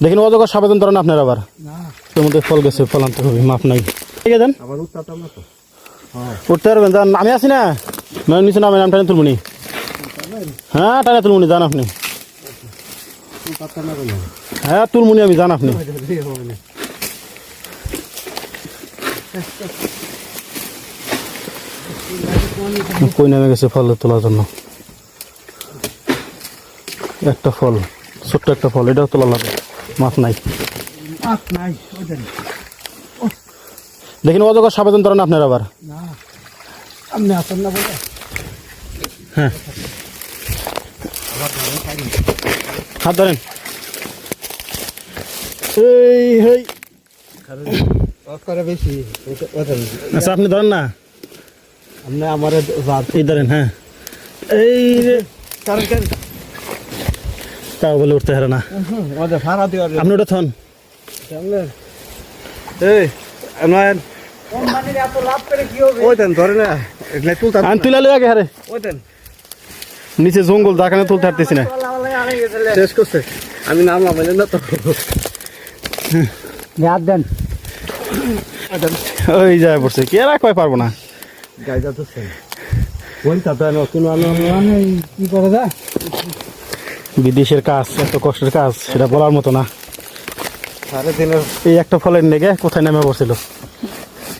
দেখেন অজগর সাবেদন ধরেন আপনার আবার তোর মধ্যে ফল গেছে, ফল আনতে হবে, মাপ নাই। ঠিক আছে উঠতে পারবেন, যান। আমি আছি না, নিচে নামেন, আমি টানে তুলবনি। হ্যাঁ টানে তুলবনি, যান আপনি। হ্যাঁ তুলমুনি আমি, যান আপনি। কই নেমে গেছে ফল তোলার জন্য। একটা ফল, ছোট্ট একটা ফল, এটাও তোলা লাগে, মাছ নাই। দেখেন অজগর সাবেদন ধরেন আপনার আবার। হ্যাঁ হাত ধরেন। আচ্ছা আপনি ধরেন না, আমার এই ধরেন। হ্যাঁ এই তাও বলে উঠতে হারে না, আপনি ওটা থন। তুলালে আগে হারে নিচে জঙ্গল, দাকানে তুলতে হারতেছি না। শেষ করছে, আমি নামলাম না তো। দেন ওই যায় পড়ছে, কে রাখতে পারবো না। গাইজা তো কি করে যায় বিদেশের কাজ, এত কষ্টের কাজ, সেটা বলার মতো না। সাড়ে দিনের এই একটা ফলের নেগে কোথায় নেমে পড়ছিল।